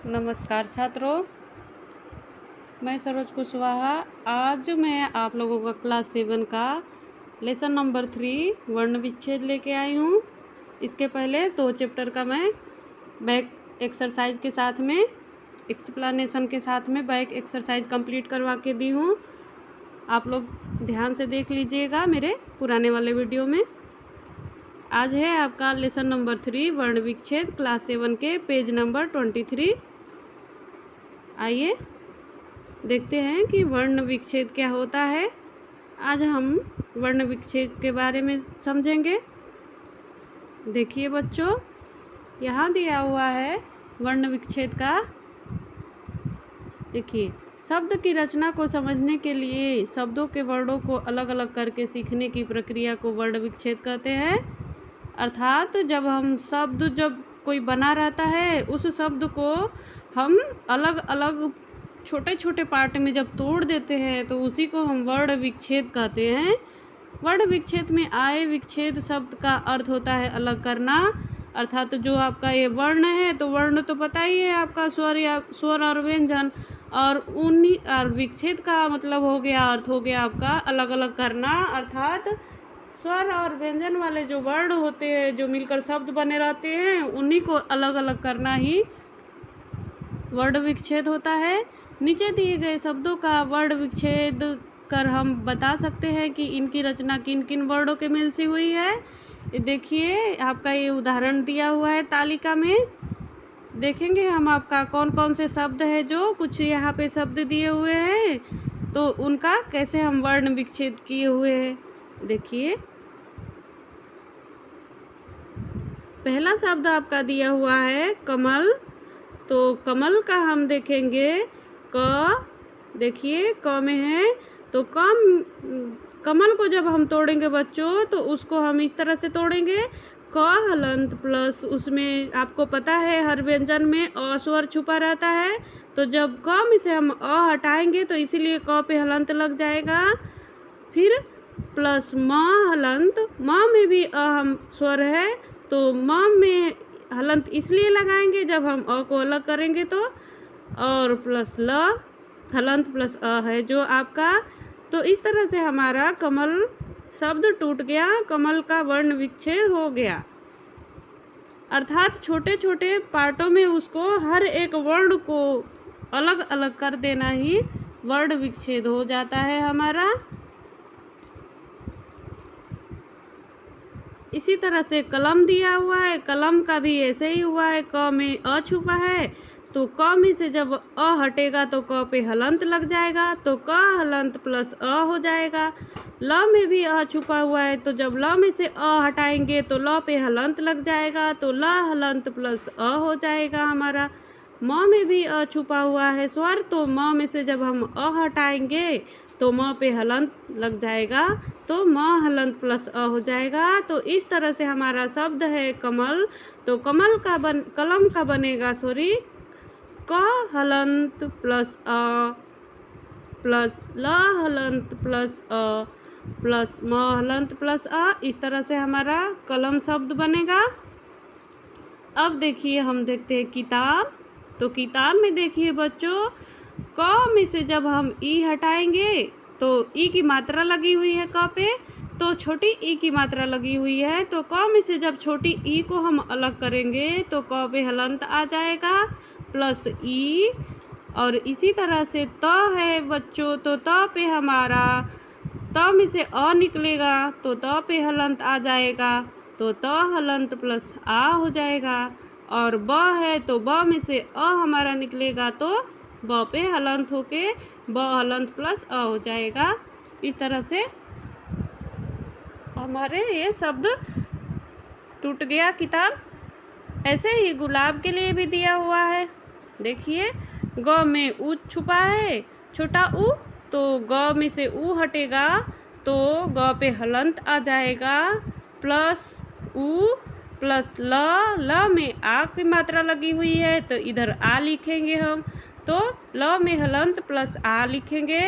नमस्कार छात्रों, मैं सरोज कुशवाहा। आज मैं आप लोगों का क्लास 7 का लेसन नंबर 3 वर्ण विच्छेद लेके आई हूँ। इसके पहले 2 चैप्टर का मैं बैक एक्सरसाइज के साथ में एक्सप्लेनेशन के साथ में बैक एक्सरसाइज कंप्लीट करवा के दी हूँ। आप लोग ध्यान से देख लीजिएगा मेरे पुराने वाले वीडियो में। आज है आपका लेसन नंबर 3 वर्ण विच्छेद क्लास 7 के पेज नंबर 23। आइए देखते हैं कि वर्ण विच्छेद क्या होता है। आज हम वर्ण विच्छेद के बारे में समझेंगे। देखिए बच्चों, यहाँ दिया हुआ है वर्ण विच्छेद का। देखिए, शब्द की रचना को समझने के लिए शब्दों के वर्णों को अलग अलग करके सीखने की प्रक्रिया को वर्ण विच्छेद कहते हैं। अर्थात जब कोई बना रहता है, उस शब्द को हम अलग अलग छोटे छोटे पार्ट में जब तोड़ देते हैं तो उसी को हम वर्ण विच्छेद कहते हैं। वर्ण विच्छेद में आए विच्छेद शब्द का अर्थ होता है अलग करना। अर्थात जो आपका ये वर्ण है, तो वर्ण तो पता ही है आपका स्वर और व्यंजन, और विच्छेद का मतलब हो गया, अर्थ हो गया आपका अलग अलग करना। अर्थात स्वर और व्यंजन वाले जो वर्ण होते हैं, जो मिलकर शब्द बने रहते हैं, उन्हीं को अलग अलग करना ही वर्ण विच्छेद होता है। नीचे दिए गए शब्दों का वर्ण विच्छेद कर हम बता सकते हैं कि इनकी रचना किन किन वर्णों के मेल से हुई है। देखिए, आपका ये उदाहरण दिया हुआ है तालिका में। देखेंगे हम आपका कौन कौन से शब्द है, जो कुछ यहाँ पे शब्द दिए हुए हैं, तो उनका कैसे हम वर्ण विच्छेद किए हुए हैं। देखिए, पहला शब्द आपका दिया हुआ है कमल। तो कमल का हम देखेंगे क। देखिए, क में है, तो कमल को जब हम तोड़ेंगे बच्चों, तो उसको हम इस तरह से तोड़ेंगे। क हलंत प्लस, उसमें आपको पता है हर व्यंजन में अ स्वर छुपा रहता है, तो जब क में से हम अ हटाएंगे तो इसीलिए क पे हलंत लग जाएगा। फिर प्लस म हलंत, म में भी अ हम स्वर है, तो म में हलंत इसलिए लगाएंगे जब हम अ को अलग करेंगे तो। और प्लस ल, हलंत प्लस अ है जो आपका। तो इस तरह से हमारा कमल शब्द टूट गया, कमल का वर्ण विच्छेद हो गया। अर्थात छोटे छोटे पार्टों में उसको हर एक वर्ण को अलग अलग कर देना ही वर्ण विच्छेद हो जाता है हमारा। इसी तरह से कलम दिया हुआ है, कलम का भी ऐसे ही हुआ है। क में अ छुपा है, तो क में से जब अ हटेगा तो क पे हलंत लग जाएगा, तो क हलंत प्लस अ हो जाएगा। ल में भी अ छुपा हुआ है, तो जब ल में से अ हटाएंगे तो ल पे हलंत लग जाएगा, तो ल हलंत प्लस अ हो जाएगा हमारा। म में भी अ छुपा हुआ है स्वर, तो म में से जब हम अ हटाएंगे तो म पे हलंत लग जाएगा, तो म हलंत प्लस अ हो जाएगा। तो इस तरह से हमारा शब्द है कमल। तो कलम का बनेगा क हलंत प्लस अ प्लस ल हलंत प्लस अ प्लस म हलंत प्लस अ। इस तरह से हमारा कलम शब्द बनेगा। अब देखिए, हम देखते हैं किताब। तो किताब में देखिए बच्चों, क में से जब हम ई हटाएंगे तो ई की मात्रा लगी हुई है क पे, तो छोटी ई की मात्रा लगी हुई है, तो क में से जब छोटी ई को हम अलग करेंगे तो क पे हलंत आ जाएगा प्लस ई। और इसी तरह से त है बच्चों, तो त पे हमारा त में से अ निकलेगा, तो त पे हलंत आ जाएगा, तो त हलंत प्लस आ हो जाएगा। और ब है, तो ब में से अ हमारा निकलेगा, तो ब पे हलंत होके ब हलंत प्लस अ हो जाएगा। इस तरह से हमारे ये शब्द टूट गया किताब। ऐसे ही गुलाब के लिए भी दिया हुआ है। देखिए, ग में उ छुपा है, छोटा उ, तो ग में से उ हटेगा तो ग पे हलंत आ जाएगा प्लस उ प्लस ल में आ की मात्रा लगी हुई है, तो इधर आ लिखेंगे हम, तो ल में हलंत प्लस आ लिखेंगे।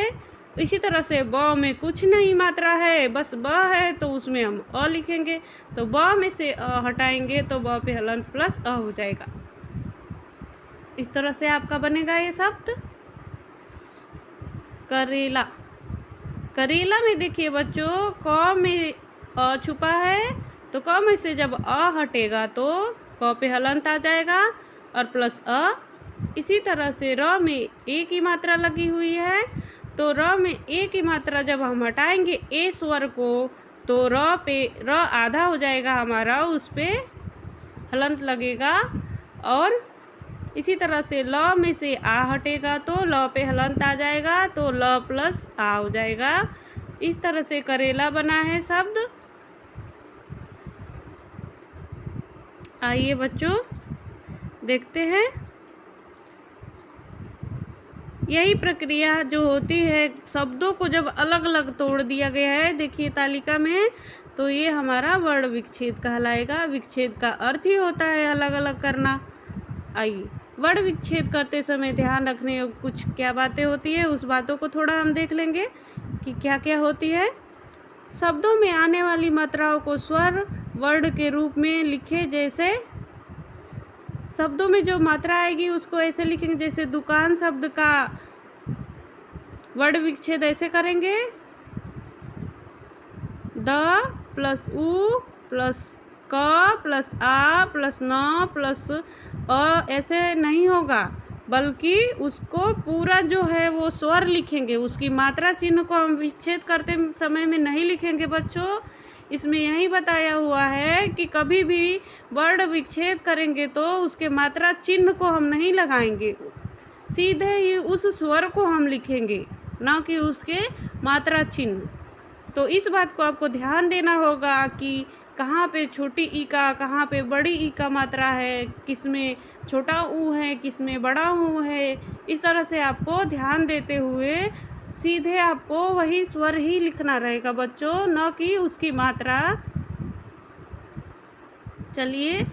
इसी तरह से ब में कुछ नहीं मात्रा है, बस ब है, तो उसमें हम अ लिखेंगे, तो ब में से अ हटाएंगे तो ब पे हलंत प्लस अ हो जाएगा। इस तरह से आपका बनेगा ये शब्द करेला। करेला में देखिए बच्चों क में अ छुपा है, तो क में से जब अ हटेगा तो क पे हलंत आ जाएगा और प्लस अ। इसी तरह से र में ए की मात्रा लगी हुई है, तो र में ए की मात्रा जब हम हटाएंगे ए स्वर को तो र आधा हो जाएगा हमारा, उस पे हलंत लगेगा। और इसी तरह से ल में से आ हटेगा तो ल पे हलंत आ जाएगा, तो ल प्लस आ हो जाएगा। इस तरह से करेला बना है शब्द। आइए बच्चों देखते हैं। यही प्रक्रिया जो होती है, शब्दों को जब अलग अलग तोड़ दिया गया है देखिए तालिका में, तो ये हमारा वर्ण विच्छेद कहलाएगा। विच्छेद का अर्थ ही होता है अलग अलग करना। आइए वर्ण विच्छेद करते समय ध्यान रखने कुछ क्या बातें होती है, उस बातों को थोड़ा हम देख लेंगे कि क्या क्या होती है। शब्दों में आने वाली मात्राओं को स्वर वर्ण के रूप में लिखे, जैसे शब्दों में जो मात्रा आएगी उसको ऐसे लिखेंगे, जैसे दुकान शब्द का वर्ण विच्छेद ऐसे करेंगे, द प्लस उ प्लस क प्लस आ प्लस न प्लस अ, ऐसे नहीं होगा, बल्कि उसको पूरा जो है वो स्वर लिखेंगे। उसकी मात्रा चिन्ह को हम विच्छेद करते समय में नहीं लिखेंगे बच्चों। इसमें यही बताया हुआ है कि कभी भी वर्ण विच्छेद करेंगे तो उसके मात्रा चिन्ह को हम नहीं लगाएंगे, सीधे ही उस स्वर को हम लिखेंगे, ना कि उसके मात्रा चिन्ह। तो इस बात को आपको ध्यान देना होगा कि कहाँ पे छोटी ई का, कहाँ पे बड़ी ई का मात्रा है, किस में छोटा ऊ है, किस में बड़ा ऊ है। इस तरह से आपको ध्यान देते हुए सीधे आपको वही स्वर ही लिखना रहेगा बच्चों, न कि उसकी मात्रा। चलिए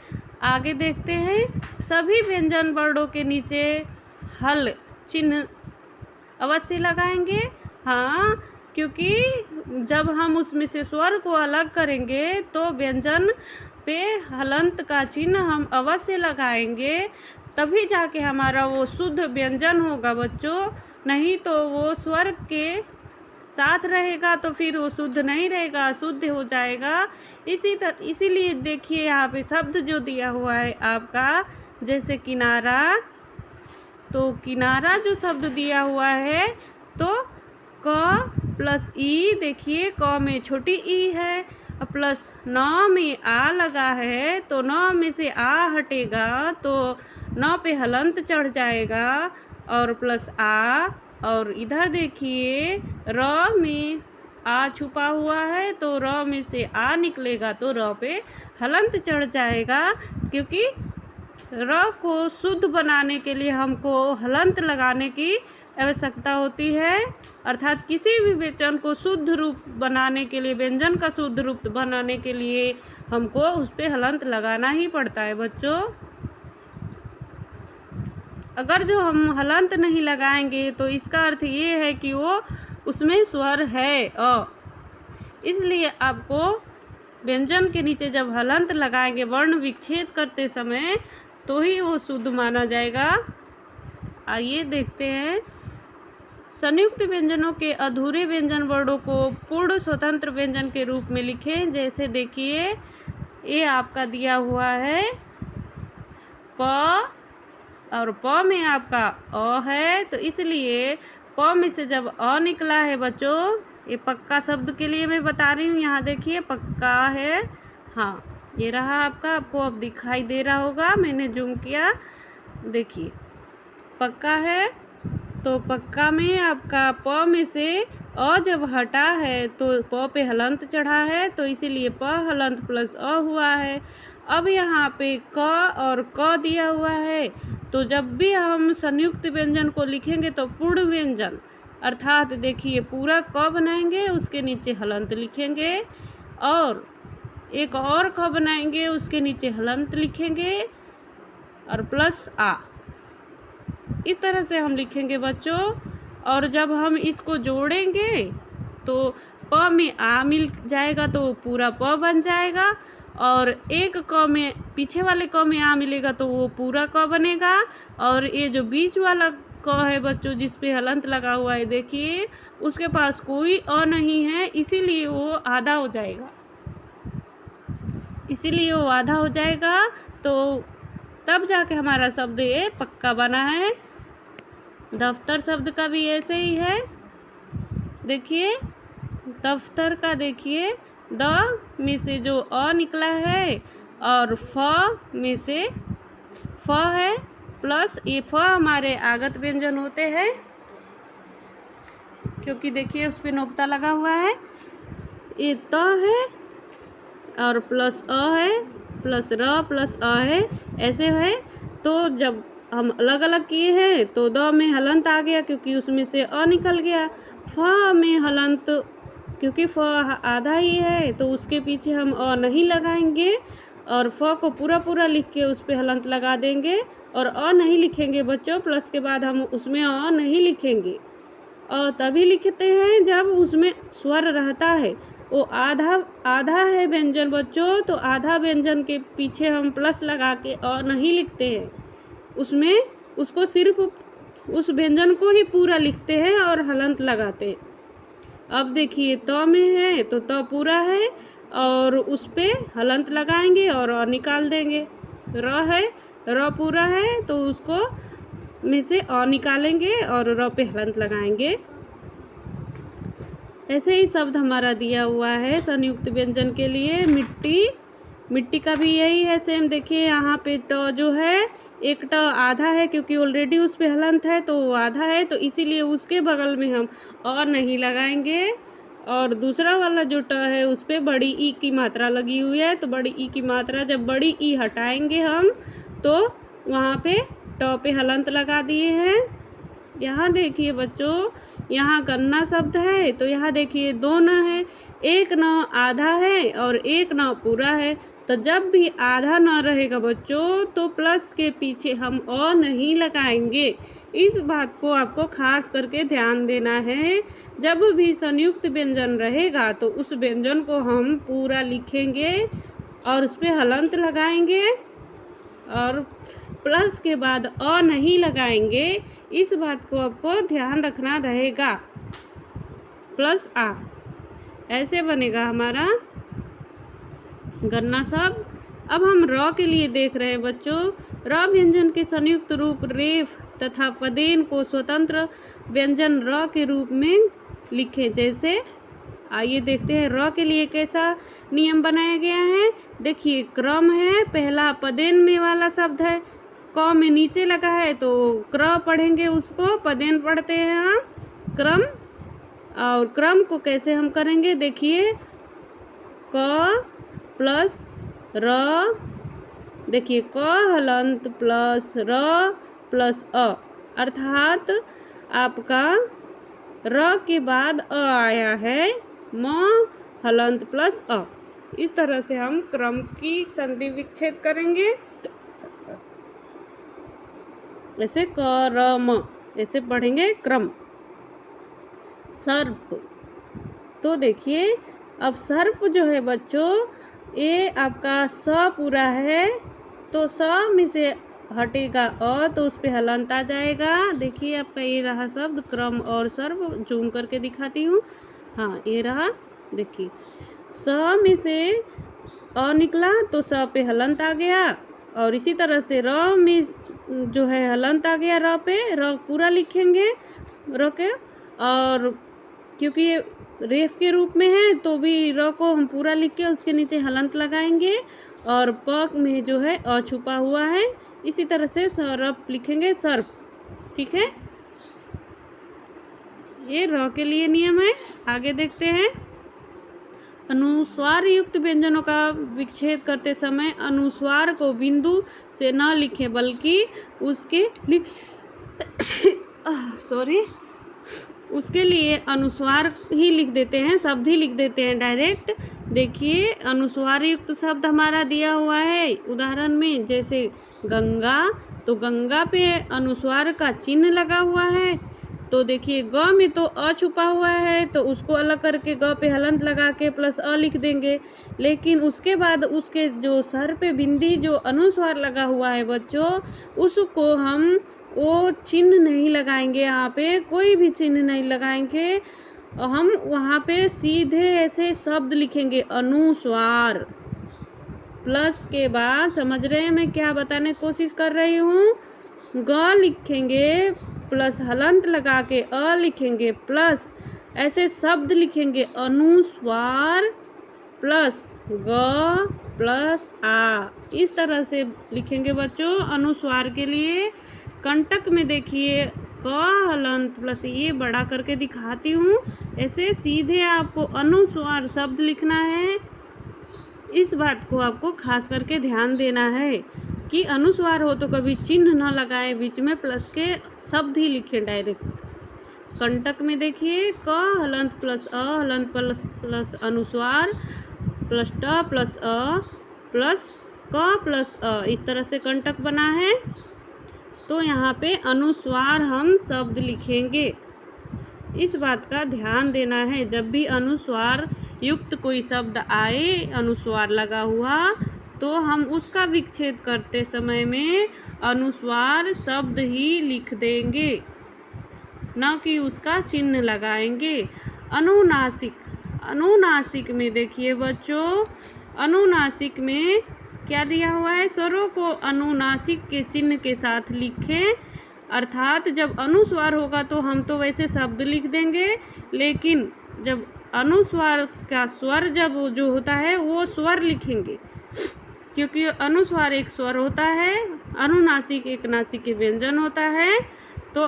आगे देखते हैं। सभी व्यंजन वर्णों के नीचे हल चिन्ह अवश्य लगाएंगे। हाँ, क्योंकि जब हम उसमें से स्वर को अलग करेंगे तो व्यंजन पे हलंत का चिन्ह हम अवश्य लगाएंगे, तभी जाके हमारा वो शुद्ध व्यंजन होगा बच्चों। नहीं तो वो स्वर के साथ रहेगा तो फिर वो शुद्ध नहीं रहेगा, अशुद्ध हो जाएगा। इसीलिए देखिए यहाँ पे शब्द जो दिया हुआ है आपका, जैसे किनारा, तो किनारा जो शब्द दिया हुआ है तो क प्लस ई, देखिए क में छोटी ई है, प्लस न में आ लगा है, तो न में से आ हटेगा तो न पे हलंत चढ़ जाएगा और प्लस आ। और इधर देखिए र में आ छुपा हुआ है, तो र में से आ निकलेगा तो र पे हलंत चढ़ जाएगा, क्योंकि र को शुद्ध बनाने के लिए हमको हलंत लगाने की आवश्यकता होती है। अर्थात किसी भी व्यंजन को शुद्ध रूप बनाने के लिए, व्यंजन का शुद्ध रूप बनाने के लिए हमको उस पे हलंत लगाना ही पड़ता है बच्चों। अगर जो हम हलंत नहीं लगाएंगे तो इसका अर्थ ये है कि वो उसमें स्वर है अ। इसलिए आपको व्यंजन के नीचे जब हलंत लगाएंगे वर्ण विच्छेद करते समय, तो ही वो शुद्ध माना जाएगा। आइए देखते हैं। संयुक्त व्यंजनों के अधूरे व्यंजन वर्णों को पूर्ण स्वतंत्र व्यंजन के रूप में लिखें। जैसे देखिए ये आपका दिया हुआ है प, और प में आपका अ है, तो इसलिए प में से जब अ निकला है बच्चों, ये पक्का शब्द के लिए मैं बता रही हूँ। यहाँ देखिए पक्का है, हाँ ये रहा आपका, आपको अब दिखाई दे रहा होगा, मैंने जूम किया, देखिए पक्का है। तो पक्का में आपका प में से अ जब हटा है तो प पे हलंत चढ़ा है, तो इसीलिए प हलंत प्लस अ हुआ है। अब यहाँ पे क और क दिया हुआ है, तो जब भी हम संयुक्त व्यंजन को लिखेंगे तो पूर्ण व्यंजन, अर्थात देखिए पूरा क बनाएंगे, उसके नीचे हलंत लिखेंगे, और एक और क बनाएंगे, उसके नीचे हलंत लिखेंगे और प्लस आ। इस तरह से हम लिखेंगे बच्चों। और जब हम इसको जोड़ेंगे तो प में आ मिल जाएगा तो पूरा प बन जाएगा, और एक क में पीछे वाले क में आ मिलेगा तो वो पूरा क बनेगा। और ये जो बीच वाला क है बच्चों जिस पे हलंत लगा हुआ है, देखिए उसके पास कोई अ नहीं है, इसीलिए वो आधा हो जाएगा, इसीलिए वो आधा हो जाएगा। तो तब जाके हमारा शब्द ये पक्का बना है। दफ्तर शब्द का भी ऐसे ही है। देखिए दफ्तर का, देखिए द में से जो अ निकला है और फ में से फ है, प्लस ये फ हमारे आगत व्यंजन होते हैं, क्योंकि देखिए उस पे नोक्ता लगा हुआ है। ये त है और प्लस अ है, प्लस र प्लस अ है, ऐसे है। तो जब हम अलग अलग किए हैं तो द में हलंत आ गया क्योंकि उसमें से अ निकल गया। फ में हलंत, क्योंकि फ आधा ही है तो उसके पीछे हम अ नहीं लगाएंगे और फ को पूरा पूरा लिख के उस पर हलंत लगा देंगे और अ नहीं लिखेंगे बच्चों। प्लस के बाद हम उसमें अ नहीं लिखेंगे, और तभी लिखते हैं जब उसमें स्वर रहता है। वो आधा आधा है व्यंजन बच्चों, तो आधा व्यंजन के पीछे हम प्लस लगा के अ नहीं लिखते हैं, उसमें उसको सिर्फ उस व्यंजन को ही पूरा लिखते हैं और हलंत लगाते हैं। अब देखिए त में है तो त पूरा है और उस पे हलंत लगाएंगे और अ निकाल देंगे। र है, र पूरा है तो उसको में से अ निकालेंगे और र पे हलंत लगाएंगे। ऐसे ही शब्द हमारा दिया हुआ है संयुक्त व्यंजन के लिए। मिट्टी, मिट्टी का भी यही है सेम। देखिए यहाँ पे ट जो है, एक ट आधा है क्योंकि ऑलरेडी उस पे हलंत है तो वो आधा है, तो इसीलिए उसके बगल में हम अ नहीं लगाएंगे। और दूसरा वाला जो ट है उस पे बड़ी ई की मात्रा लगी हुई है, तो बड़ी ई की मात्रा जब बड़ी ई हटाएंगे हम तो वहाँ पे ट पे हलंत लगा दिए हैं। यहाँ देखिए बच्चों, यहाँ गन्ना शब्द है तो यहाँ देखिए दो न है, एक न आधा है और एक न पूरा है। तो जब भी आधा न रहेगा बच्चों तो प्लस के पीछे हम अ नहीं लगाएंगे। इस बात को आपको खास करके ध्यान देना है। जब भी संयुक्त व्यंजन रहेगा तो उस व्यंजन को हम पूरा लिखेंगे और उस पर हलंत लगाएंगे और प्लस के बाद अ नहीं लगाएंगे। इस बात को आपको ध्यान रखना रहेगा। प्लस आ, ऐसे बनेगा हमारा गन्ना शब्द। अब हम र के लिए देख रहे हैं बच्चों। र व्यंजन के संयुक्त रूप रेफ तथा पदेन को स्वतंत्र व्यंजन र के रूप में लिखें। जैसे आइए देखते हैं र के लिए कैसा नियम बनाया गया है। देखिए क्रम है, पहला पदेन में वाला शब्द है, क में नीचे लगा है तो क्र पढ़ेंगे उसको, पदेन पढ़ते हैं हम क्रम। और क्रम को कैसे हम करेंगे, देखिए क प्लस र, देखिए क हलंत प्लस र प्लस अ, अर्थात आपका र के बाद अ आया है, म हलंत प्लस अ। इस तरह से हम क्रम की संधि विच्छेद करेंगे। ऐसे क र म, ऐसे पढ़ेंगे क्रम। सर्प, तो देखिए अब सर्प जो है बच्चों, ये आपका स पूरा है तो स में से हटेगा अ तो उस पे हलंत आ जाएगा। देखिए आपका ये रहा शब्द क्रम और सर्प, जूम करके दिखाती हूँ। हाँ ये रहा, देखिए स में से अ निकला तो स पे हलंत आ गया और इसी तरह से र में जो है हलंत आ गया, र पे र पूरा लिखेंगे र के। और क्योंकि ये रेफ के रूप में है तो भी र को हम पूरा लिख के उसके नीचे हलंत लगाएंगे और प में जो है अ छुपा हुआ है। इसी तरह से सर्प लिखेंगे, सर्प। ठीक है, ये र के लिए नियम है। आगे देखते हैं। अनुस्वार युक्त व्यंजनों का विच्छेद करते समय अनुस्वार को बिंदु से न लिखें बल्कि उसके लिए अनुस्वार ही लिख देते हैं, शब्द ही लिख देते हैं डायरेक्ट। देखिए अनुस्वार युक्त शब्द हमारा दिया हुआ है उदाहरण में, जैसे गंगा, तो गंगा पे अनुस्वार का चिन्ह लगा हुआ है। तो देखिए ग में तो अ छुपा हुआ है, तो उसको अलग करके ग पे हलंत लगा के प्लस अ लिख देंगे। लेकिन उसके बाद उसके जो सर पे बिंदी जो अनुस्वार लगा हुआ है बच्चों, उसको हम वो चिन्ह नहीं लगाएंगे, यहाँ पे कोई भी चिन्ह नहीं लगाएंगे। हम वहाँ पे सीधे ऐसे शब्द लिखेंगे अनुस्वार। प्लस के बाद समझ रहे हैं मैं क्या बताने की कोशिश कर रही हूँ। ग लिखेंगे प्लस हलंत लगा के अ लिखेंगे प्लस ऐसे शब्द लिखेंगे अनुस्वार प्लस ग प्लस आ। इस तरह से लिखेंगे बच्चों अनुस्वार के लिए। कंटक में देखिए क हलंत प्लस ये बड़ा करके दिखाती हूँ। ऐसे सीधे आपको अनुस्वार शब्द लिखना है। इस बात को आपको खास करके ध्यान देना है कि अनुस्वार हो तो कभी चिन्ह न लगाए, बीच में प्लस के शब्द ही लिखें डायरेक्ट। कंटक में देखिए क हलंत प्लस अ हलंत प्लस प्लस अनुस्वार प्लस ट प्लस अ प्लस क प्लस अ, इस तरह से कंटक बना है। तो यहाँ पे अनुस्वार हम शब्द लिखेंगे। इस बात का ध्यान देना है, जब भी अनुस्वार युक्त कोई शब्द आए अनुस्वार लगा हुआ, तो हम उसका विच्छेद करते समय में अनुस्वार शब्द ही लिख देंगे, न कि उसका चिन्ह लगाएंगे। अनुनासिक, अनुनासिक में देखिए बच्चों, अनुनासिक में क्या दिया हुआ है, स्वरों को अनुनासिक के चिन्ह के साथ लिखें। अर्थात जब अनुस्वार होगा तो हम तो वैसे शब्द लिख देंगे, लेकिन जब अनुस्वार का स्वर जब जो होता है वो स्वर लिखेंगे, क्योंकि अनुस्वार एक स्वर होता है, अनुनासिक एक नासिक के व्यंजन होता है। तो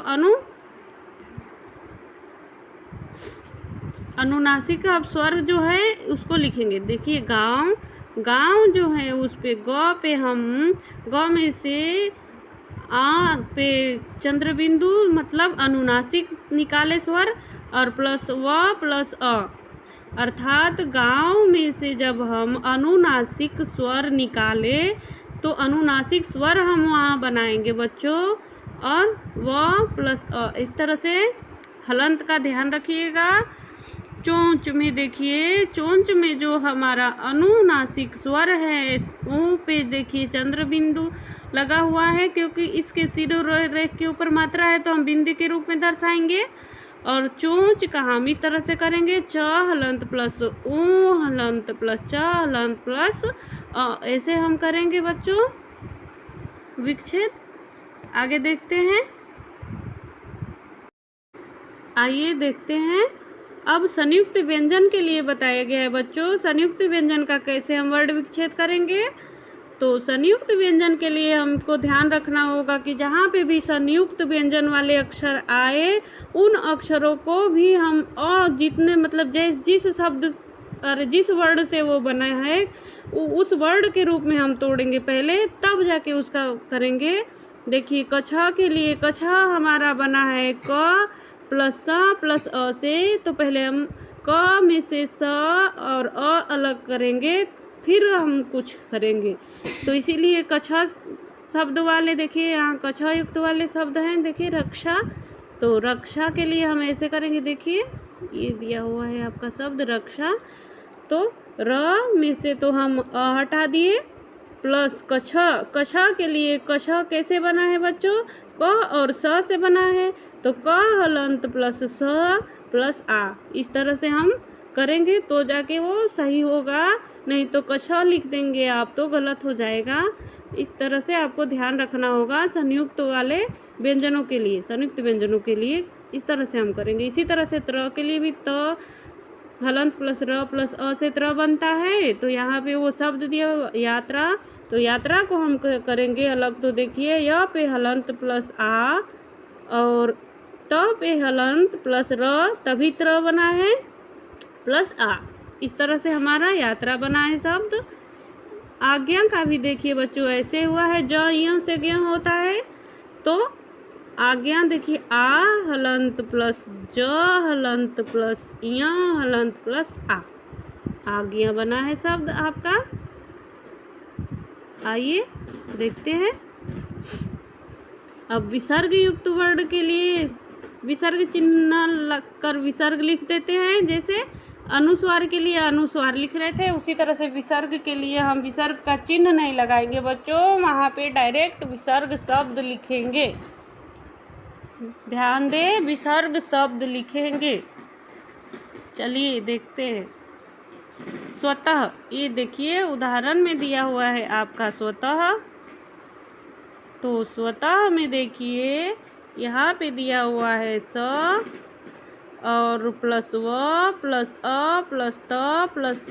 अनुनासिक अब स्वर जो है उसको लिखेंगे। देखिए गांव, गांव जो है उस पे ग पे हम ग में से आ पे चंद्र बिंदु मतलब अनुनासिक निकाले स्वर और प्लस व प्लस अ, अर्थात गांव में से जब हम अनुनासिक स्वर निकाले तो अनुनासिक स्वर हम वहाँ बनाएंगे बच्चों, और व प्लस अ। इस तरह से हलंत का ध्यान रखिएगा। चोंच में देखिए, चोंच में जो हमारा अनुनासिक स्वर है वो पे देखिए चंद्र बिंदु लगा हुआ है, क्योंकि इसके शिरोरेख के ऊपर मात्रा है तो हम बिंदु के रूप में दर्शाएंगे। और चोंच का हम इस तरह से करेंगे च हलंत प्लस ऊ हलंत प्लस च हलंत प्लस अ, ऐसे हम करेंगे बच्चों विच्छेद। आगे देखते हैं, आइए देखते हैं। अब संयुक्त व्यंजन के लिए बताया गया है बच्चों, संयुक्त व्यंजन का कैसे हम वर्ड विच्छेद करेंगे। तो संयुक्त व्यंजन के लिए हमको ध्यान रखना होगा कि जहाँ पे भी संयुक्त व्यंजन वाले अक्षर आए उन अक्षरों को भी हम और जितने मतलब जिस शब्द और जिस वर्ड से वो बना है उस वर्ड के रूप में हम तोड़ेंगे पहले, तब जाके उसका करेंगे। देखिए कछा के लिए, कछा हमारा बना है क प्लस स प्लस अ से, तो पहले हम क में से स और अ अलग करेंगे, फिर हम कुछ करेंगे। तो इसीलिए कछा शब्द वाले देखिए यहाँ कछा युक्त वाले शब्द हैं। देखिए रक्षा, तो रक्षा के लिए हम ऐसे करेंगे। देखिए ये दिया हुआ है आपका शब्द रक्षा, तो र में से तो हम अ हटा दिए प्लस कछा, कछा के लिए कछा कैसे बना है बच्चों, क और स से बना है, तो क हलंत प्लस स प्लस आ। इस तरह से हम करेंगे तो जाके वो सही होगा, नहीं तो कछा लिख देंगे आप तो गलत हो जाएगा। इस तरह से आपको ध्यान रखना होगा संयुक्त वाले व्यंजनों के लिए, संयुक्त व्यंजनों के लिए इस तरह से हम करेंगे। इसी तरह से त्र के लिए भी त हलंत प्लस र प्लस अ से त्र बनता है, तो यहाँ पे वो शब्द दिया यात्रा, तो यात्रा को हम करेंगे अलग। तो देखिए य पे हलंत प्लस आ और त पे हलंत प्लस र, तभी त्र बना है प्लस आ। इस तरह से हमारा यात्रा बना है शब्द। आज्ञा का भी देखिए बच्चों ऐसे हुआ है, ज य से ज्ञ होता है, तो आज्ञा देखिए आ हलंत प्लस ज हलंत प्लस य हलंत प्लस आ, आज्ञा बना है शब्द आपका। आइए देखते हैं। अब विसर्ग युक्त वर्ड के लिए विसर्ग चिन्ह लगकर विसर्ग लिख देते हैं। जैसे अनुस्वार के लिए अनुस्वार लिख रहे थे, उसी तरह से विसर्ग के लिए हम विसर्ग का चिन्ह नहीं लगाएंगे बच्चों, वहाँ पे डायरेक्ट विसर्ग शब्द लिखेंगे। ध्यान दें, विसर्ग शब्द लिखेंगे। चलिए देखते हैं। स्वतः, ये देखिए उदाहरण में दिया हुआ है आपका स्वतः। तो स्वतः में देखिए यहाँ पे दिया हुआ है स और प्लस व प्लस अ प्लस त प्लस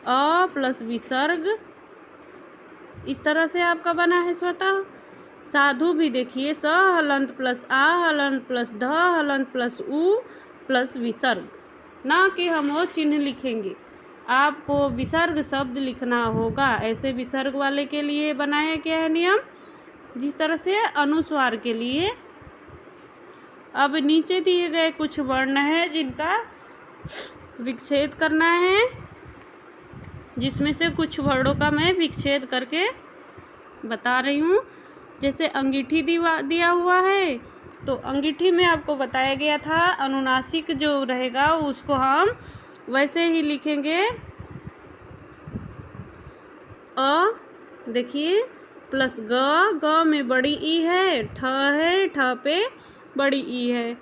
अ प्लस विसर्ग, इस तरह से आपका बना है स्वतः। साधु भी देखिए स हलंत प्लस आ हलंत प्लस ध हलंत प्लस उ प्लस विसर्ग, ना कि हम वो चिन्ह लिखेंगे, आपको विसर्ग शब्द लिखना होगा। ऐसे विसर्ग वाले के लिए बनाया गया है नियम, जिस तरह से अनुस्वार के लिए। अब नीचे दिए गए कुछ वर्ण हैं जिनका विच्छेद करना है, जिसमें से कुछ वर्णों का मैं विच्छेद करके बता रही हूँ। जैसे अंगीठी दिया हुआ है, तो अंगीठी में आपको बताया गया था अनुनासिक जो रहेगा उसको हम वैसे ही लिखेंगे। अ देखिए प्लस ग में बड़ी ई है, ठ पे बड़ी ई है।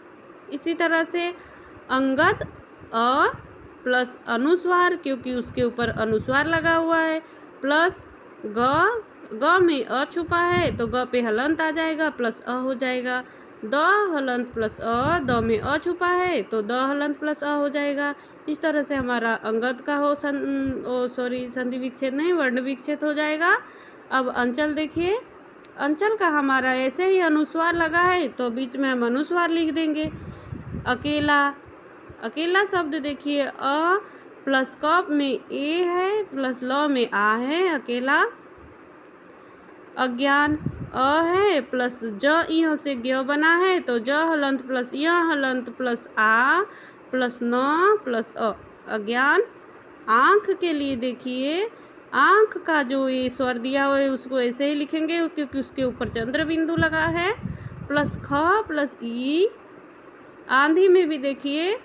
इसी तरह से अंगद अ प्लस अनुस्वार, क्योंकि उसके ऊपर अनुस्वार लगा हुआ है, प्लस ग में अ छुपा है तो ग पे हलंत आ जाएगा, प्लस अ हो जाएगा। द हलंत प्लस अ, द में अ छुपा है तो द हलंत प्लस अ हो जाएगा। इस तरह से हमारा अंगद का संधि विच्छेद नहीं, वर्ण विच्छेद हो जाएगा। अब अंचल देखिए, अंचल का हमारा ऐसे ही अनुस्वार लगा है तो बीच में हम अनुस्वार लिख देंगे। अकेला, अकेला शब्द देखिए अ प्लस क में ए है प्लस ल में आ है, अकेला। अज्ञान अ है प्लस ज इहों से ज्ञ बना है तो ज हलंत प्लस य हलंत प्लस आ प्लस न प्लस अ, अज्ञान। आँख के लिए देखिए, आँख का जो ये स्वर दिया हुआ है उसको ऐसे ही लिखेंगे क्योंकि उसके ऊपर चंद्र बिंदु लगा है, प्लस ख प्लस ई। आंधी में भी देखिए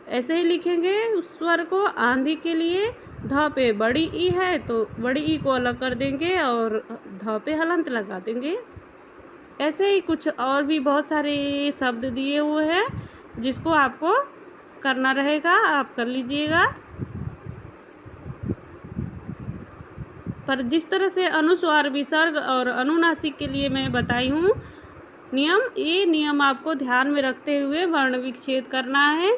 ऐसे ही लिखेंगे उस स्वर को। आंधी के लिए ध पे बड़ी ई है तो बड़ी ई को अलग कर देंगे और ध पे हलंत लगा देंगे। ऐसे ही कुछ और भी बहुत सारे शब्द दिए हुए हैं जिसको आपको करना रहेगा, आप कर लीजिएगा। पर जिस तरह से अनुस्वार विसर्ग और अनुनासिक के लिए मैं बताई हूँ नियम, ये नियम आपको ध्यान में रखते हुए वर्ण विच्छेद करना है।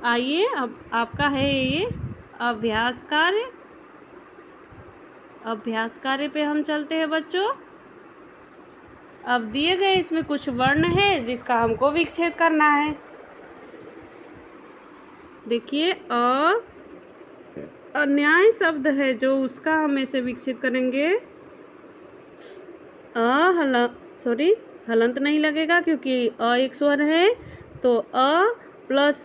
आइए अब आपका है ये अभ्यास कार्य। अभ्यास कार्य पे हम चलते हैं बच्चों। अब दिए गए इसमें कुछ वर्ण है जिसका हमको विच्छेद करना है। देखिए अन्याय शब्द है जो उसका हम ऐसे विच्छेद करेंगे। हलंत नहीं लगेगा क्योंकि अ एक स्वर है, तो अ प्लस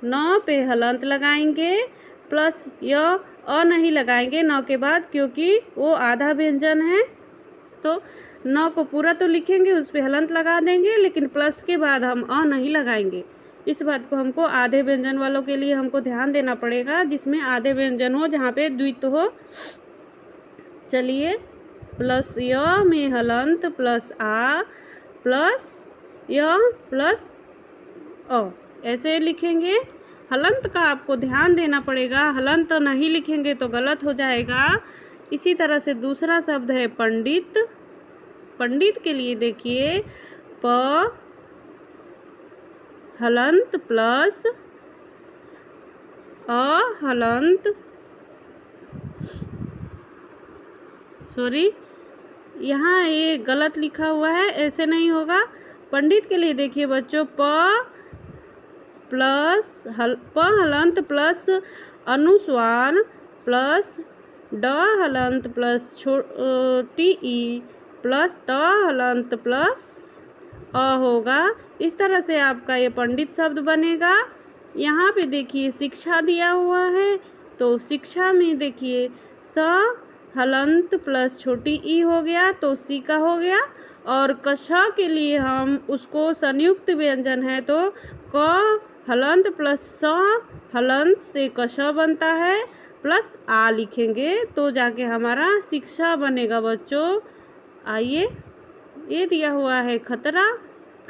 न पे हलंत लगाएंगे, प्लस य अ नहीं लगाएंगे न के बाद क्योंकि वो आधा व्यंजन है, तो न को पूरा तो लिखेंगे उस पे हलंत लगा देंगे, लेकिन प्लस के बाद हम अ नहीं लगाएंगे। इस बात को हमको आधे व्यंजन वालों के लिए हमको ध्यान देना पड़ेगा, जिसमें आधे व्यंजन हो जहाँ पे द्वित हो। चलिए, प्लस य में हलंत प्लस आ प्लस य प्लस अ, ऐसे लिखेंगे। हलंत का आपको ध्यान देना पड़ेगा, हलंत नहीं लिखेंगे तो गलत हो जाएगा। इसी तरह से दूसरा शब्द है पंडित। पंडित के लिए देखिए प हलंत प्लस अ हलंत, यहाँ ये गलत लिखा हुआ है, ऐसे नहीं होगा। पंडित के लिए देखिए बच्चों प हलंत प्लस अनुस्वार प्लस ड हलंत प्लस छोटी ई प्लस त हलंत प्लस अ होगा। इस तरह से आपका ये पंडित शब्द बनेगा। यहाँ पे देखिए शिक्षा दिया हुआ है, तो शिक्षा में देखिए स हलंत प्लस छोटी ई हो गया तो सी का हो गया, और कश के लिए हम उसको संयुक्त व्यंजन है तो क हलंत प्लस स हलंत से कश बनता है प्लस आ लिखेंगे तो जाके हमारा शिक्षा बनेगा बच्चों। आइए, ये दिया हुआ है खतरा।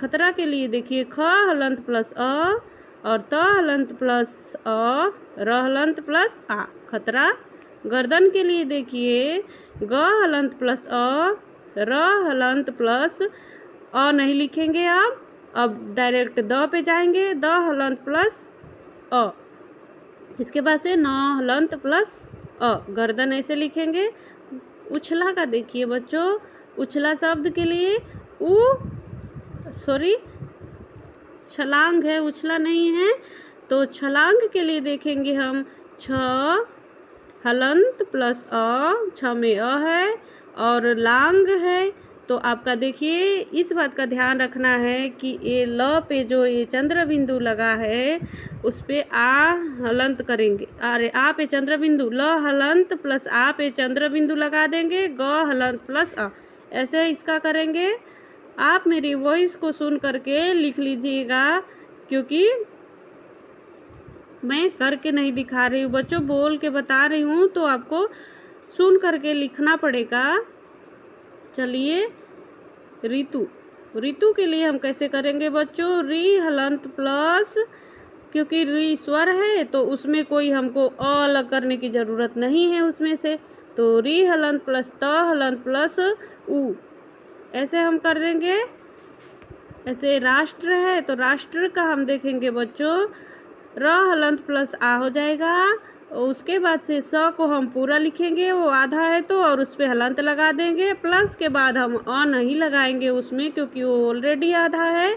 खतरा के लिए देखिए ख हलंत प्लस अ और त हलंत प्लस अ र हलंत प्लस आ खतरा। गर्दन के लिए देखिए ग हलंत प्लस अ र हलंत प्लस अ नहीं लिखेंगे आप, अब डायरेक्ट द पे जाएंगे, द हलंत प्लस अ। इसके बाद से न हलंत प्लस अ, गर्दन ऐसे लिखेंगे। उछला का देखिए बच्चों, उछला शब्द के लिए छलांग है, उछला नहीं है। तो छलांग के लिए देखेंगे हम छ हलंत प्लस अ, छ में अ है और लांग है। तो आपका देखिए इस बात का ध्यान रखना है कि ये ल पे जो ये चंद्र बिंदु लगा है उस पे आ हलंत करेंगे। अरे आ पे चंद्र बिंदु, ल हलंत प्लस आ पे चंद्र बिंदु लगा देंगे, ग हलंत प्लस आ, ऐसे इसका करेंगे। आप मेरी वॉइस को सुन करके लिख लीजिएगा क्योंकि मैं करके नहीं दिखा रही हूँ बच्चों, बोल के बता रही हूँ तो आपको सुन करके लिखना पड़ेगा। चलिए, ऋतु। ऋतु के लिए हम कैसे करेंगे बच्चों, री हलंत प्लस, क्योंकि री स्वर है तो उसमें कोई हमको अ अलग करने की ज़रूरत नहीं है उसमें से, तो री हलंत प्लस त हलंत प्लस उ, ऐसे हम कर देंगे। ऐसे राष्ट्र है तो राष्ट्र का हम देखेंगे बच्चों र हलंत प्लस आ हो जाएगा। उसके बाद से स को हम पूरा लिखेंगे, वो आधा है तो, और उस पर हलंत लगा देंगे। प्लस के बाद हम अ नहीं लगाएंगे उसमें क्योंकि वो ऑलरेडी आधा है।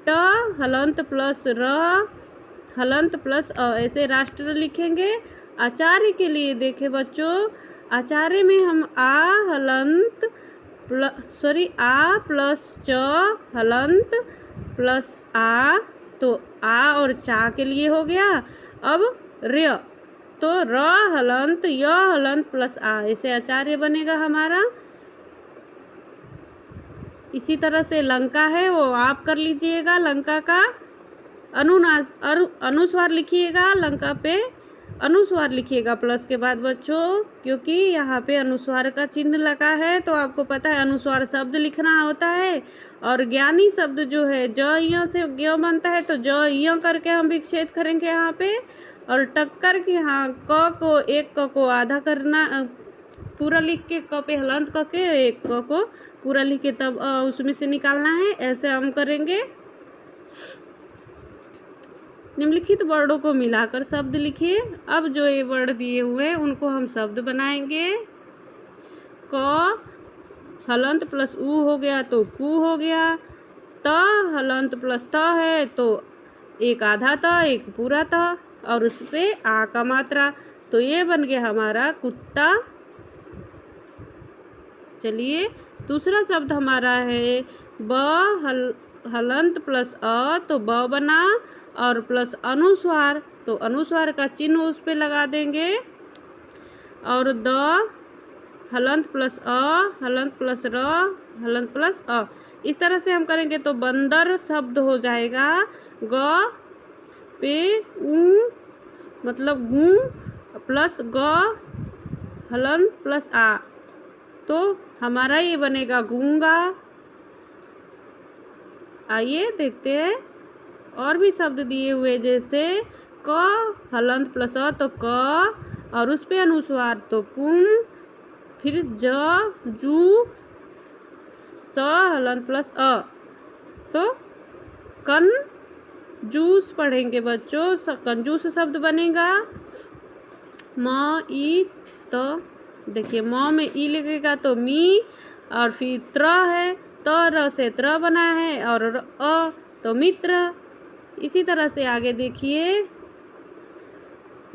ट हलंत प्लस र हलंत प्लस अ, ऐसे राष्ट्र लिखेंगे। आचार्य के लिए देखें बच्चों, आचार्य में हम आ हलंत आ प्लस च हलंत प्लस आ, तो आ और चा के लिए हो गया। अब र्य, तो र हलंत य हलंत प्लस आ, ऐसे आचार्य बनेगा हमारा। इसी तरह से लंका है वो आप कर लीजिएगा, लंका का अनुस्वार लिखिएगा, लंका पे अनुस्वार लिखिएगा प्लस के बाद बच्चों, क्योंकि यहाँ पे अनुस्वार का चिन्ह लगा है तो आपको पता है अनुस्वार शब्द लिखना होता है। और ज्ञानी शब्द जो है ज य से ज्ञ बनता है तो ज य करके हम विच्छेद करेंगे यहाँ पे। और टक्कर के यहाँ क को एक क को आधा करना, पूरा लिख के क पे हलंत करके एक क को पूरा लिख के तब उसमें से निकालना है, ऐसे हम करेंगे। निम्नलिखित वर्डों को मिलाकर शब्द लिखिए। अब जो ये वर्ड दिए हुए हैं उनको हम शब्द बनाएंगे। क हलंत प्लस उ हो गया तो कु हो गया। त हलंत प्लस त है तो एक आधा त एक पूरा त और उस पे आ का मात्रा, तो ये बन गया हमारा कुत्ता। चलिए, दूसरा शब्द हमारा है ब हलंत प्लस अ, तो ब बना और प्लस अनुस्वार, तो अनुस्वार का चिन्ह उस पे लगा देंगे। और द हलंत प्लस अ हलंत प्लस र हलंत प्लस अ, इस तरह से हम करेंगे तो बंदर शब्द हो जाएगा। ग पे ऊ मतलब गू प्लस ग हलंत प्लस आ, तो हमारा ये बनेगा गूंगा। आइए देखते हैं और भी शब्द दिए हुए, जैसे क हलंत प्लस अ तो क और उस पे अनुस्वार तो कुम, फिर ज जू स हलंत प्लस अ, तो कन जूस पढ़ेंगे बच्चों, कंजूस शब्द बनेगा। म ई त, देखिए म में ई लगेगा तो मी, और फिर त्र है तो र से त्र बना है और अ तो मित्र। इसी तरह से आगे देखिए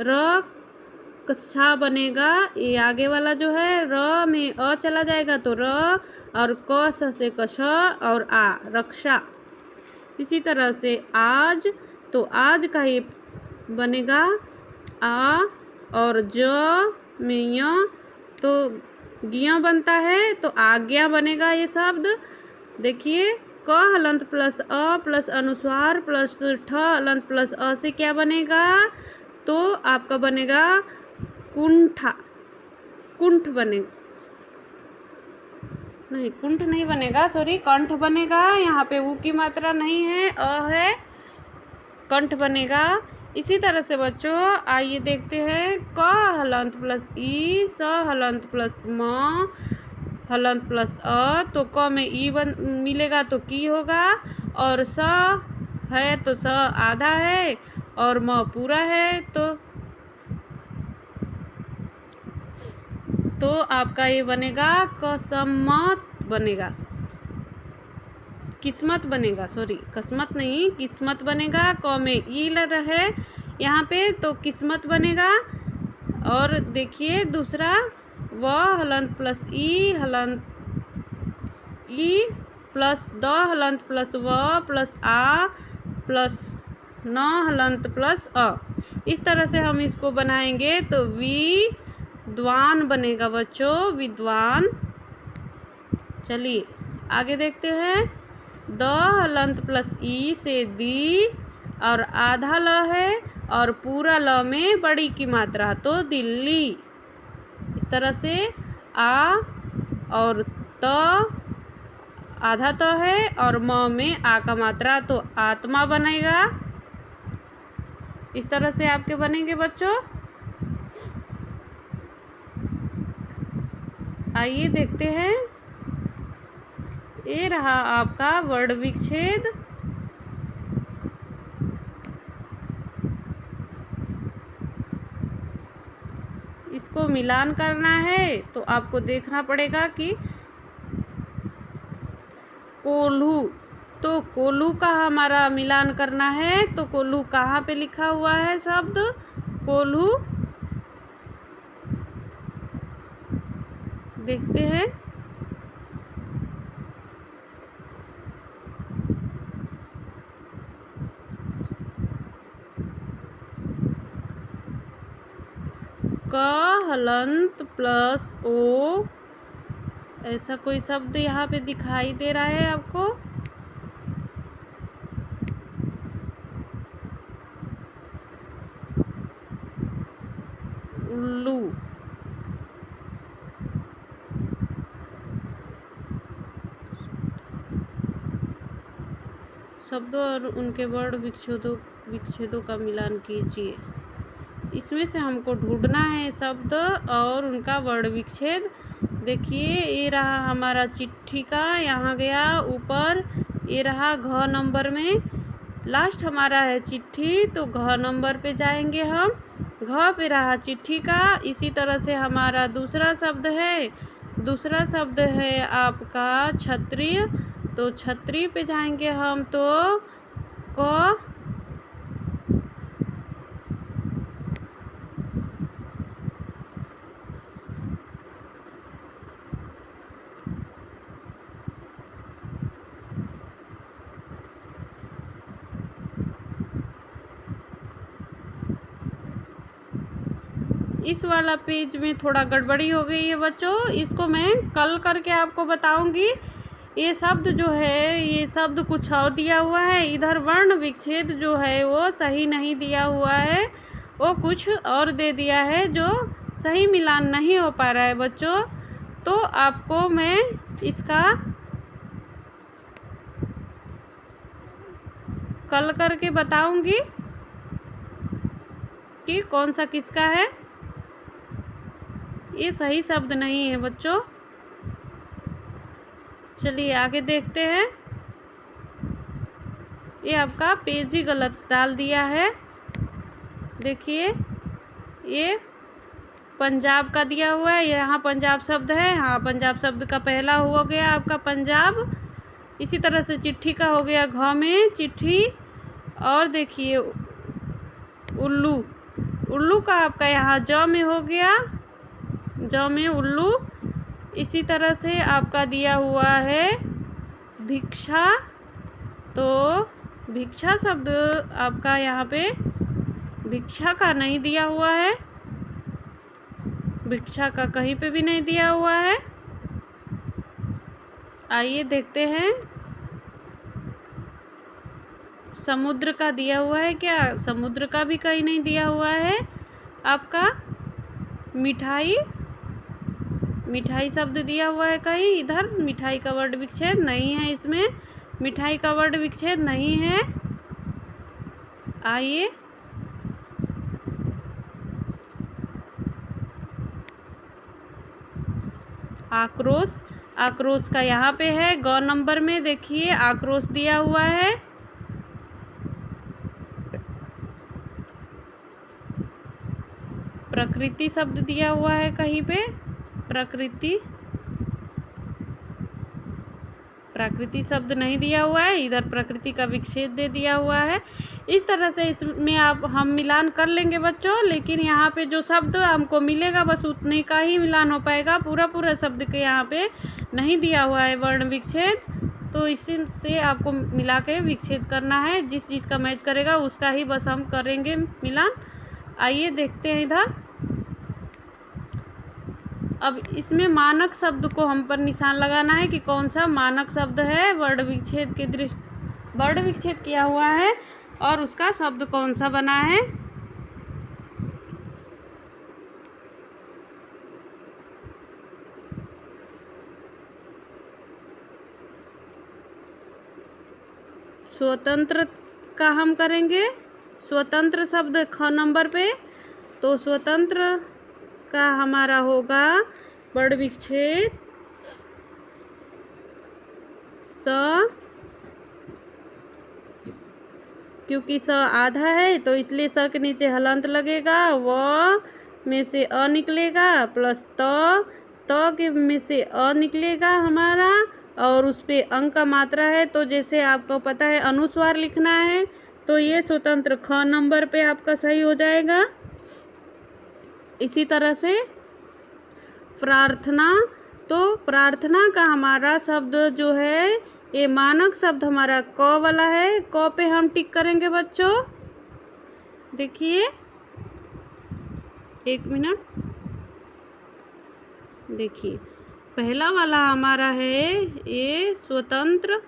र कक्षा बनेगा, ये आगे वाला जो है र में अ चला जाएगा तो र, और क से कश और आ रक्षा। इसी तरह से आज, तो आज का ये बनेगा आ और ज में य, तो ज्ञ बनता है तो आज्ञा बनेगा ये शब्द। देखिए क हलंत प्लस अ प्लस अनुस्वार प्लस ठ हलंत प्लस अ से क्या बनेगा, तो आपका बनेगा कुंठा, कुंठ बनेगा, नहीं कुंठ नहीं बनेगा, सॉरी कंठ बनेगा। यहाँ पे ऊ की मात्रा नहीं है, अ है, कंठ बनेगा। इसी तरह से बच्चों आइए देखते हैं क हलंत प्लस ई स हलंत प्लस म हलंत प्लस अ, तो क में ई मिलेगा तो की होगा, और स है तो स आधा है और म पूरा है, तो आपका ये बनेगा कसमत बनेगा, किस्मत बनेगा, सॉरी किस्मत नहीं किस्मत बनेगा। क में ई रहे यहाँ पे तो किस्मत बनेगा। और देखिए दूसरा व हलंत प्लस ई हलंत ई प्लस द हलंत प्लस व प्लस आ प्लस न हलंत प्लस अ, इस तरह से हम इसको बनाएंगे तो विद्वान बनेगा बच्चों, विद्वान। चलिए आगे देखते हैं द हलंत प्लस ई से दी और आधा ल है और पूरा ल में बड़ी की मात्रा तो दिल्ली। इस तरह से आ और त आधा तो है और म में आ का मात्रा तो आत्मा बनेगा। इस तरह से आपके बनेंगे बच्चों। आइए देखते हैं, ये रहा आपका वर्ण विच्छेद। इसको मिलान करना है तो आपको देखना पड़ेगा कि कोल्हू, तो कोल्हू का हमारा मिलान करना है तो कोल्हू कहाँ पे लिखा हुआ है शब्द कोल्हू, देखते हैं। क हलंत प्लस ओ, ऐसा कोई शब्द यहाँ पे दिखाई दे रहा है आपको, उल्लू। शब्दों और उनके वर्ण विच्छेदों का मिलान कीजिए। इसमें से हमको ढूंढना है शब्द और उनका वर्ण विच्छेद। देखिए ये रहा हमारा चिट्ठी का, यहाँ गया ऊपर, ये रहा घ नंबर में, लास्ट हमारा है चिट्ठी तो घ नंबर पे जाएंगे हम, घ पे रहा चिट्ठी का। इसी तरह से हमारा दूसरा शब्द है, दूसरा शब्द है आपका क्षत्रिय, तो क्षत्रिय पे जाएंगे हम तो क, इस वाला पेज में थोड़ा गड़बड़ी हो गई है बच्चों, इसको मैं कल करके आपको बताऊंगी। ये शब्द जो है ये शब्द कुछ और दिया हुआ है, इधर वर्ण विच्छेद जो है वो सही नहीं दिया हुआ है, वो कुछ और दे दिया है जो सही मिलान नहीं हो पा रहा है बच्चों। तो आपको मैं इसका कल करके बताऊंगी कि कौन सा किसका है, ये सही शब्द नहीं है बच्चों। चलिए आगे देखते हैं, ये आपका पेज ही गलत डाल दिया है। देखिए ये पंजाब का दिया हुआ है, यहाँ पंजाब शब्द है, हाँ पंजाब शब्द का पहला हो गया आपका पंजाब। इसी तरह से चिट्ठी का हो गया घ में चिट्ठी, और देखिए उल्लू, उल्लू का आपका यहाँ ज में हो गया, ज में उल्लू। इसी तरह से आपका दिया हुआ है भिक्षा, तो भिक्षा शब्द आपका यहाँ पे भिक्षा का नहीं दिया हुआ है, भिक्षा का कहीं पे भी नहीं दिया हुआ है। आइए देखते हैं समुद्र का दिया हुआ है क्या? समुद्र का भी कहीं नहीं दिया हुआ है आपका। मिठाई, मिठाई शब्द दिया हुआ है कहीं इधर? मिठाई का वर्ण विच्छेद नहीं है इसमें, मिठाई का वर्ण विच्छेद नहीं है। आइए आक्रोश, आक्रोश का यहाँ पे है ग नंबर में, देखिए आक्रोश दिया हुआ है। प्रकृति शब्द दिया हुआ है कहीं पे, प्रकृति, प्राकृति शब्द नहीं दिया हुआ है, इधर प्रकृति का विच्छेद दे दिया हुआ है। इस तरह से इसमें आप हम मिलान कर लेंगे बच्चों, लेकिन यहाँ पे जो शब्द हमको मिलेगा बस उतने का ही मिलान हो पाएगा, पूरा पूरा शब्द के यहाँ पे नहीं दिया हुआ है वर्ण विच्छेद। तो इसी से आपको मिला के विच्छेद करना है, जिस चीज़ का मैच करेगा उसका ही बस हम करेंगे मिलान। आइए देखते हैं इधर। अब इसमें मानक शब्द को हम पर निशान लगाना है कि कौन सा मानक शब्द है, वर्ण विच्छेद के दृष्टि वर्ण विच्छेद किया हुआ है और उसका शब्द कौन सा बना है। स्वतंत्र का हम करेंगे, स्वतंत्र शब्द ख नंबर पे। तो स्वतंत्र का हमारा होगा वर्ण विच्छेद स, क्योंकि स आधा है तो इसलिए स के नीचे हलंत लगेगा, व में से अ निकलेगा प्लस त के में से अ निकलेगा हमारा, और उस पे अंक का मात्रा है। तो जैसे आपको पता है अनुस्वार लिखना है, तो ये स्वतंत्र ख नंबर पे आपका सही हो जाएगा। इसी तरह से प्रार्थना, तो प्रार्थना का हमारा शब्द जो है ये मानक शब्द हमारा क वाला है, क पे हम टिक करेंगे बच्चों। देखिए एक मिनट, देखिए पहला वाला हमारा है ये स्वतंत्र,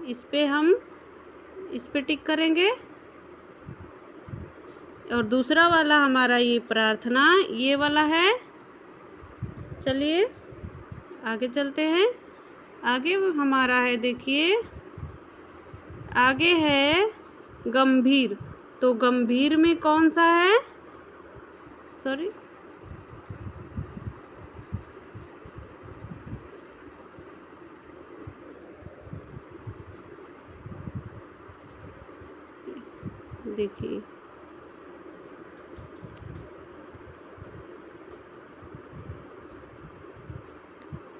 इस पे टिक करेंगे, और दूसरा वाला हमारा ये प्रार्थना ये वाला है। चलिए आगे चलते हैं। आगे हमारा है, देखिए आगे है गंभीर, तो गंभीर में कौन सा है, सॉरी देखिए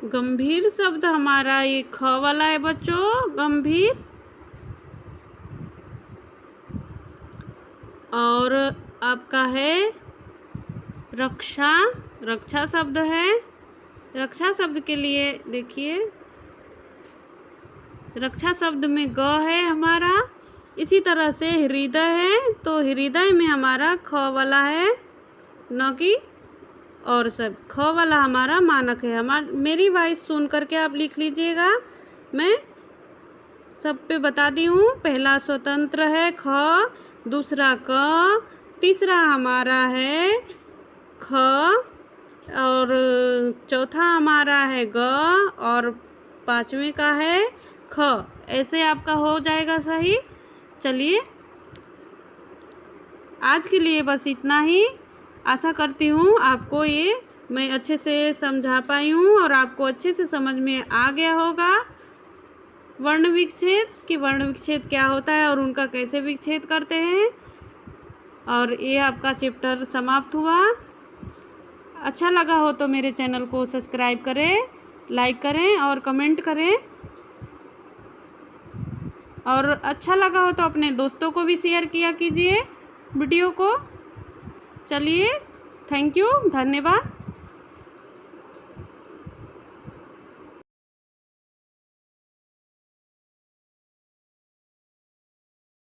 गंभीर शब्द हमारा ये ख वाला है बच्चों, गंभीर। और आपका है रक्षा, रक्षा शब्द है। रक्षा शब्द के लिए देखिए रक्षा शब्द में ग है हमारा। इसी तरह से हृदय है, तो हृदय में हमारा ख वाला है, न कि और सब ख वाला हमारा मानक है। मेरी वॉइस सुन करके आप लिख लीजिएगा, मैं सब पे बता दी हूँ। पहला स्वतंत्र है ख, दूसरा क, तीसरा हमारा है ख, और चौथा हमारा है ग, और पांचवें का है ख। ऐसे आपका हो जाएगा सही। चलिए आज के लिए बस इतना ही। आशा करती हूँ आपको ये मैं अच्छे से समझा पाई हूँ और आपको अच्छे से समझ में आ गया होगा वर्ण विच्छेद कि वर्ण विच्छेद क्या होता है और उनका कैसे विच्छेद करते हैं। और ये आपका चैप्टर समाप्त हुआ। अच्छा लगा हो तो मेरे चैनल को सब्सक्राइब करें, लाइक करें और कमेंट करें, और अच्छा लगा हो तो अपने दोस्तों को भी शेयर किया कीजिए वीडियो को। चलिए थैंक यू, धन्यवाद।